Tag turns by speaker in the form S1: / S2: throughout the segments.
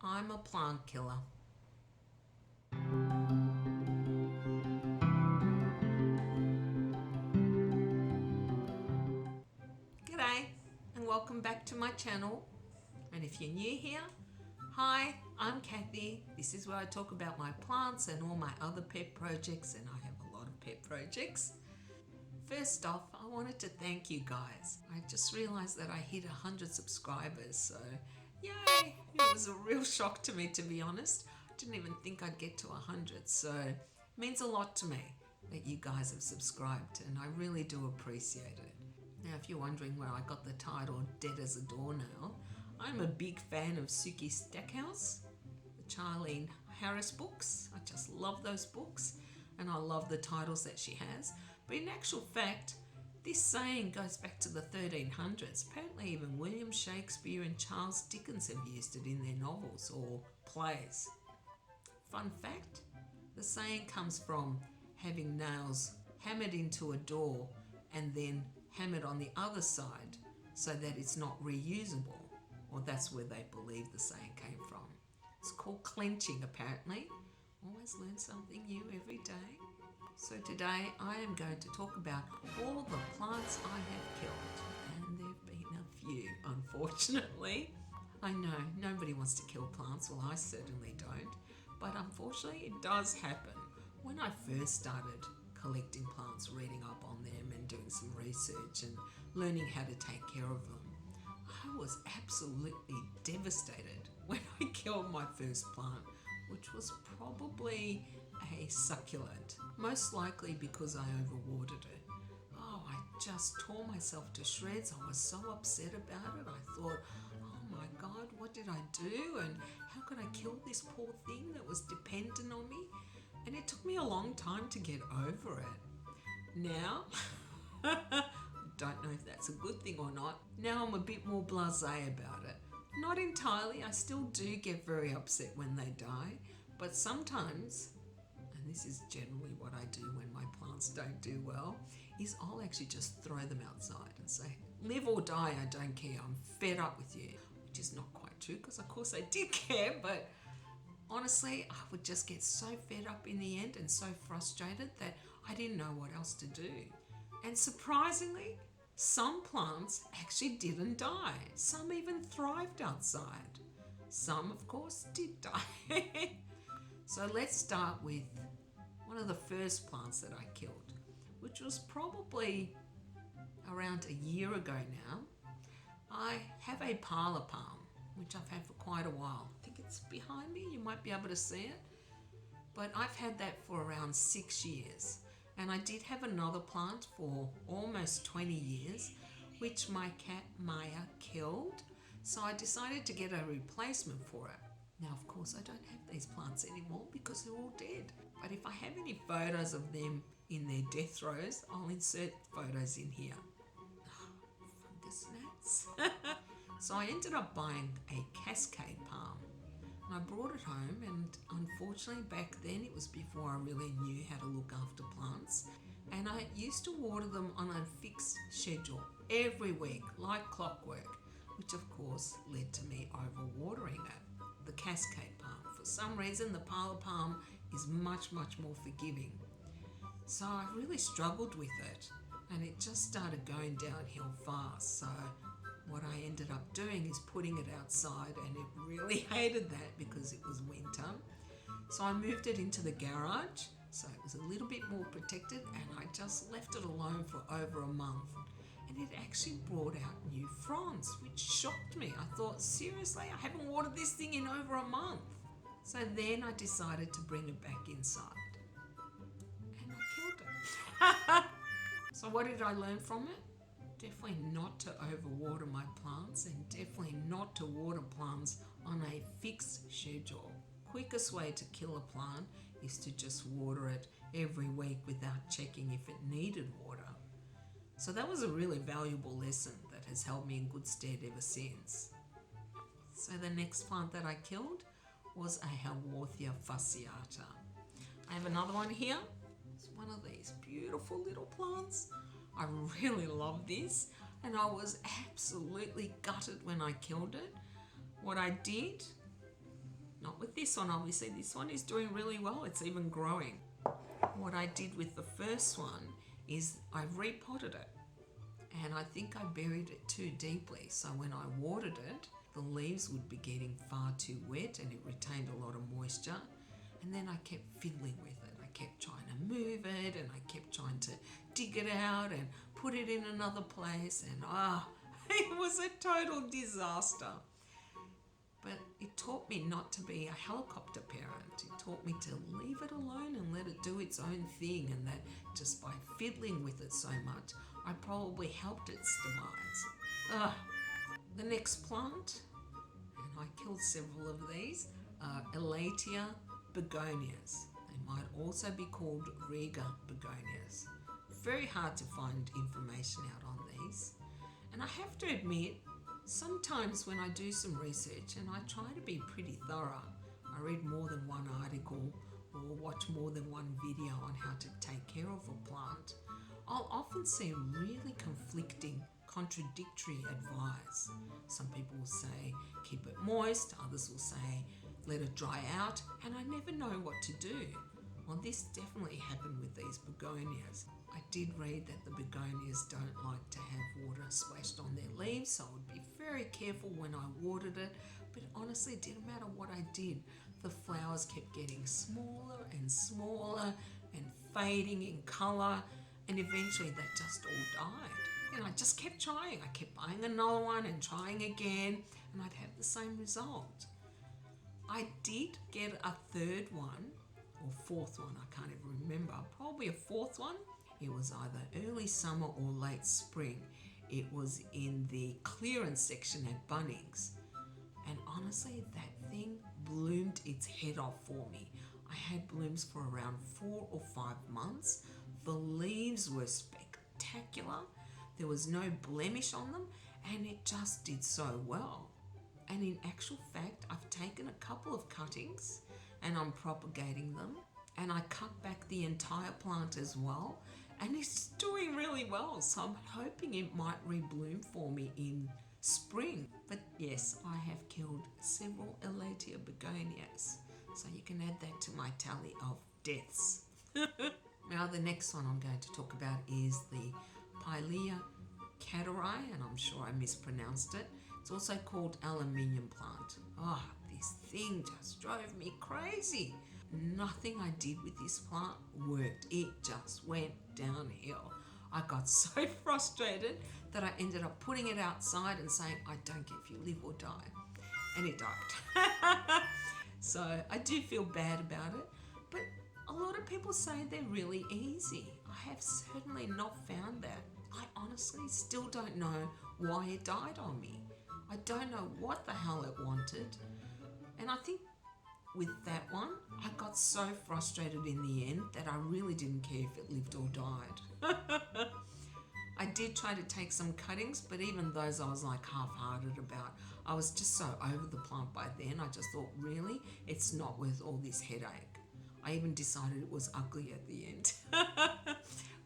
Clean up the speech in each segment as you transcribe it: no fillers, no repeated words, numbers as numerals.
S1: I'm a plant killer. G'day and welcome back to my channel. And if you're new here, hi, I'm Kathy. This is where I talk about my plants and all my other pet projects, and I have a lot of pet projects. First off, I wanted to thank you guys. I just realized that I hit 100 subscribers, so yay! It was a real shock to me, to be honest. I didn't even think I'd get to 100, so it means a lot to me that you guys have subscribed, and I really do appreciate it. Now, if you're wondering where I got the title Dead as a Doornail, I'm a big fan of Suki Stackhouse, the Charlene Harris books. I just love those books, and I love the titles that she has. But in actual fact, this saying goes back to the 1300s. Apparently even William Shakespeare and Charles Dickens have used it in their novels or plays. Fun fact, the saying comes from having nails hammered into a door and then hammered on the other side so that it's not reusable. Or that's where they believe the saying came from. It's called clenching, apparently. Always learn something new every day. So today I am going to talk about all the plants I have killed, and there have been a few, unfortunately. I know nobody wants to kill plants, well I certainly don't, but unfortunately it does happen. When I first started collecting plants, reading up on them and doing some research and learning how to take care of them, I was absolutely devastated when I killed my first plant, which was probably a succulent, most likely because I overwatered it. Oh, I just tore myself to shreds. I was so upset about it. I thought, oh my God, what did I do? And how could I kill this poor thing that was dependent on me? And it took me a long time to get over it. Now, don't know if that's a good thing or not. Now I'm a bit more blasé about it. Not entirely, I still do get very upset when they die, but sometimes, and this is generally what I do when my plants don't do well, is I'll actually just throw them outside and say, live or die, I don't care, I'm fed up with you. Which is not quite true, because of course I did care, but honestly, I would just get so fed up in the end and so frustrated that I didn't know what else to do. And surprisingly, some plants actually didn't die. Some even thrived outside. Some, of course, did die. So let's start with one of the first plants that I killed, which was probably around a year ago now. I have a parlour palm, which I've had for quite a while. I think it's behind me, you might be able to see it. But I've had that for around 6 years. And I did have another plant for almost 20 years, which my cat Maya killed. So I decided to get a replacement for it. Now, of course, I don't have these plants anymore because they're all dead. But if I have any photos of them in their death throes, I'll insert photos in here. Fungus gnats. So I ended up buying a Cascade Palm. And I brought it home, and unfortunately back then, it was before I really knew how to look after plants, and I used to water them on a fixed schedule every week like clockwork, which of course led to me overwatering it. The Cascade Palm, for some reason the parlour palm is much more forgiving, so I really struggled with it, and it just started going downhill fast. So what I ended up doing is putting it outside, and it really hated that because it was winter. So I moved it into the garage, so it was a little bit more protected, and I just left it alone for over a month. And it actually brought out new fronds, which shocked me. I thought, seriously, I haven't watered this thing in over a month. So then I decided to bring it back inside, and I killed it. So what did I learn from it? Definitely not to overwater my plants, and definitely not to water plants on a fixed schedule. Quickest way to kill a plant is to just water it every week without checking if it needed water. So that was a really valuable lesson that has held me in good stead ever since. So the next plant that I killed was a Jalwarthia Fasciata. I have another one here. It's one of these beautiful little plants. I really love this, and I was absolutely gutted when I killed it. What I did Not with this one, obviously. This one is doing really well. It's even growing. What I did with the first one is I repotted it. And I think I buried it too deeply. So when I watered it, the leaves would be getting far too wet and it retained a lot of moisture. And then I kept fiddling with it. I kept trying to move it and I kept trying to dig it out and put it in another place. And it was a total disaster. But it taught me not to be a helicopter parent. It taught me to leave it alone and let it do its own thing, and that just by fiddling with it so much, I probably helped its demise. The next plant, and I killed several of these, are Elegy Begonias. They might also be called Riga Begonias. Very hard to find information out on these. And I have to admit, sometimes when I do some research, and I try to be pretty thorough, I read more than one article or watch more than one video on how to take care of a plant, I'll often see really conflicting, contradictory advice. Some people will say, keep it moist, others will say, let it dry out, and I never know what to do. Well, this definitely happened with these begonias. I did read that the begonias don't like to have water splashed on their leaves, so I would be very careful when I watered it. But honestly, it didn't matter what I did. The flowers kept getting smaller and smaller and fading in colour, and eventually they just all died. And I just kept trying. I kept buying another one and trying again, and I'd have the same result. I did get a third one, or fourth one, I can't even remember, probably a fourth one. It was either early summer or late spring. It was in the clearance section at Bunnings. And honestly, that thing bloomed its head off for me. I had blooms for around 4 or 5 months. The leaves were spectacular. There was no blemish on them, and it just did so well. And in actual fact, I've taken a couple of cuttings and I'm propagating them, and I cut back the entire plant as well, and it's doing really well. So I'm hoping it might rebloom for me in spring. But yes, I have killed several Elegy Begonias, so you can add that to my tally of deaths. Now the next one I'm going to talk about is the Pilea cateri, and I'm sure I mispronounced it. It's also called aluminium plant. This thing just drove me crazy. Nothing I did with this plant worked. It just went downhill. I got so frustrated that I ended up putting it outside and saying, I don't care if you live or die. And it died. So I do feel bad about it, but a lot of people say they're really easy. I have certainly not found that. I honestly still don't know why it died on me. I don't know what the hell it wanted. And I think with that one, I got so frustrated in the end that I really didn't care if it lived or died. I did try to take some cuttings, but even those I was like half-hearted about. I was just so over the plant by then. I just thought, really? It's not worth all this headache. I even decided it was ugly at the end.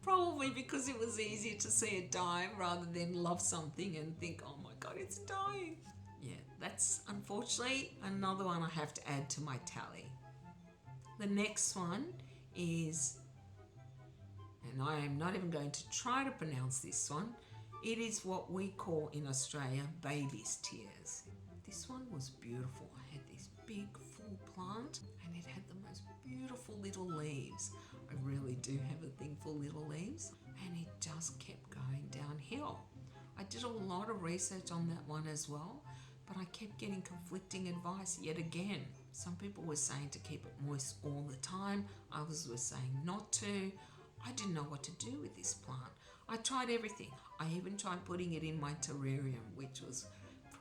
S1: Probably because it was easier to see it die rather than love something and think, oh my God, it's dying. Yeah, that's unfortunately another one I have to add to my tally. The next one is, and I am not even going to try to pronounce this one, it is what we call in Australia baby's tears. This one was beautiful. I had this big full plant and it had the most beautiful little leaves. I really do have a thing for little leaves, and it just kept going downhill. I did a lot of research on that one as well, but I kept getting conflicting advice yet again. Some people were saying to keep it moist all the time. Others were saying not to. I didn't know what to do with this plant. I tried everything. I even tried putting it in my terrarium, which was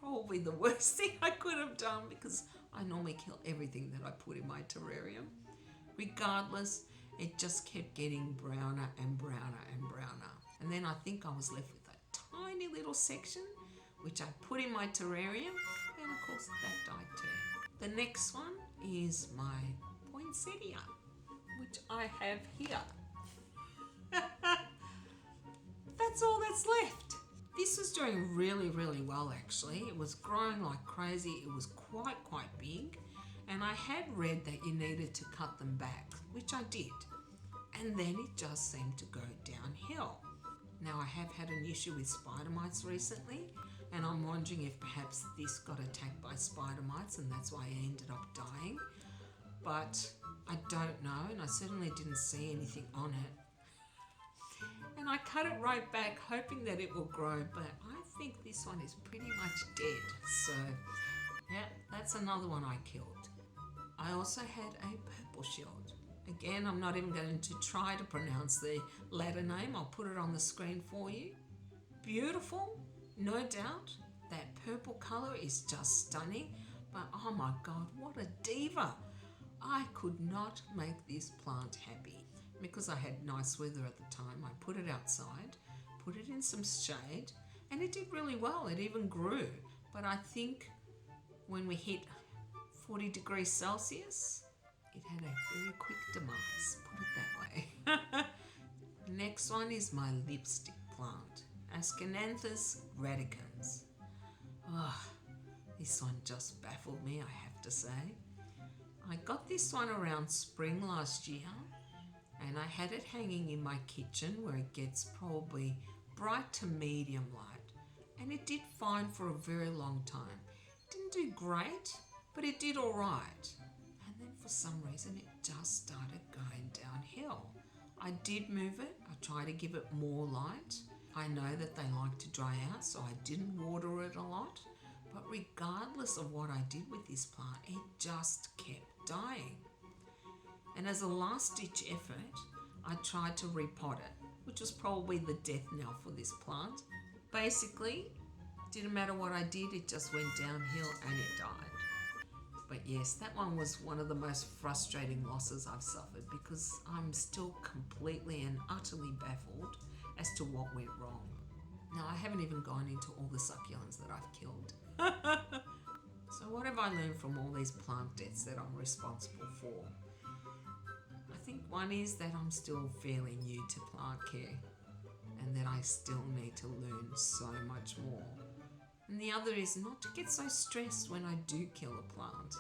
S1: probably the worst thing I could have done because I normally kill everything that I put in my terrarium. Regardless, it just kept getting browner and browner and browner. And then I think I was left with a tiny little section, which I put in my terrarium, and of course that died too. The next one is my poinsettia, which I have here. That's all that's left. This was doing really, really well actually. It was growing like crazy. It was quite big. And I had read that you needed to cut them back, which I did. And then it just seemed to go downhill. Now I have had an issue with spider mites recently, and I'm wondering if perhaps this got attacked by spider mites and that's why I ended up dying. But I don't know, and I certainly didn't see anything on it. And I cut it right back hoping that it will grow, but I think this one is pretty much dead. So yeah, that's another one I killed. I also had a purple shield. Again, I'm not even going to try to pronounce the ladder name. I'll put it on the screen for you. Beautiful, no doubt. That purple colour is just stunning. But oh my God, what a diva. I could not make this plant happy because I had nice weather at the time. I put it outside, put it in some shade, and it did really well. It even grew. But I think when we hit 40 degrees Celsius, it had a very quick demise, put it that way. Next one is my lipstick plant, Asconatus radicans. Oh, this one just baffled me, I have to say. I got this one around spring last year, and I had it hanging in my kitchen where it gets probably bright to medium light, and it did fine for a very long time. Didn't do great, but it did all right. And then for some reason it just started going downhill. I did move it. I tried to give it more light. I know that they like to dry out, so I didn't water it a lot. But regardless of what I did with this plant, it just kept dying. And as a last-ditch effort, I tried to repot it, which was probably the death knell for this plant. Basically, didn't matter what I did, it just went downhill and it died. But yes, that one was one of the most frustrating losses I've suffered because I'm still completely and utterly baffled as to what went wrong. Now, I haven't even gone into all the succulents that I've killed. So what have I learned from all these plant deaths that I'm responsible for? I think one is that I'm still fairly new to plant care and that I still need to learn so much more. And the other is not to get so stressed when I do kill a plant.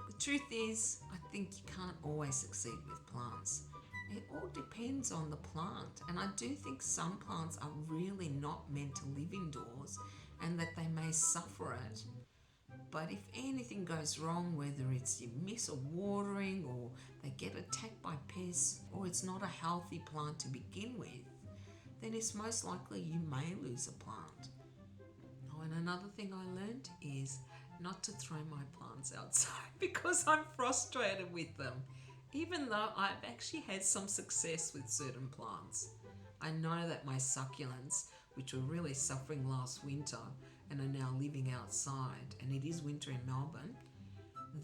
S1: The truth is, I think you can't always succeed with plants. It all depends on the plant, and I do think some plants are really not meant to live indoors and that they may suffer it. But if anything goes wrong, whether it's you miss a watering or they get attacked by pests or it's not a healthy plant to begin with, then it's most likely you may lose a plant. And another thing I learned is not to throw my plants outside because I'm frustrated with them, even though I've actually had some success with certain plants. I know that my succulents, which were really suffering last winter and are now living outside, and it is winter in Melbourne,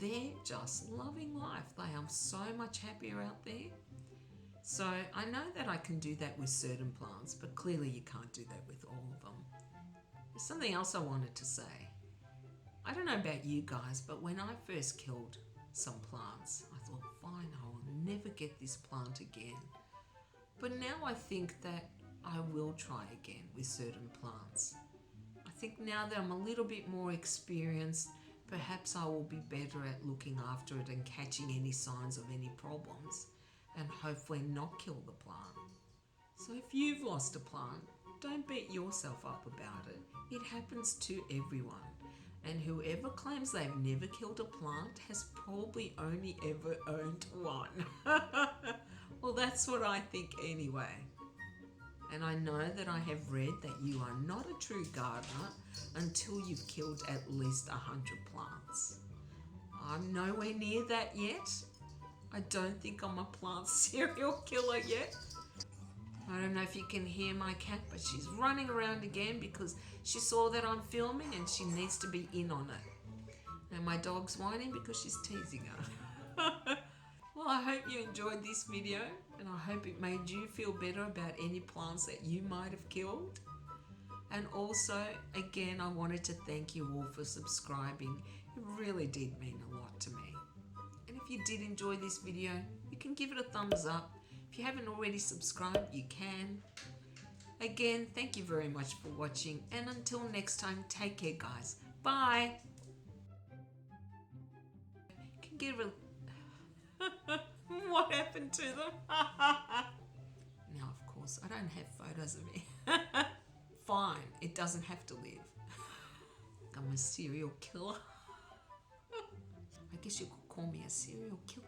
S1: they're just loving life. They are so much happier out there. So I know that I can do that with certain plants, but clearly you can't do that with all of them. There's something else I wanted to say. I don't know about you guys, but when I first killed some plants, I thought, fine, I will never get this plant again. But now I think that I will try again with certain plants. I think now that I'm a little bit more experienced, perhaps I will be better at looking after it and catching any signs of any problems, and hopefully not kill the plant. So if you've lost a plant, don't beat yourself up about it. It happens to everyone. And whoever claims they've never killed a plant has probably only ever owned one. Well, that's what I think anyway. And I know that I have read that you are not a true gardener until you've killed at least 100 plants. I'm nowhere near that yet. I don't think I'm a plant serial killer yet. I don't know if you can hear my cat, but she's running around again because she saw that I'm filming and she needs to be in on it. And my dog's whining because she's teasing her. Well, I hope you enjoyed this video and I hope it made you feel better about any plants that you might have killed. And also, again, I wanted to thank you all for subscribing. It really did mean a lot to me. And if you did enjoy this video, you can give it a thumbs up. If you haven't already subscribed, you can. Again, thank you very much for watching, and until next time, take care guys. Bye! can get rid. What happened to them? Now, of course, I don't have photos of me. Fine, it doesn't have to live. I'm a serial killer. I guess you could call me a serial killer.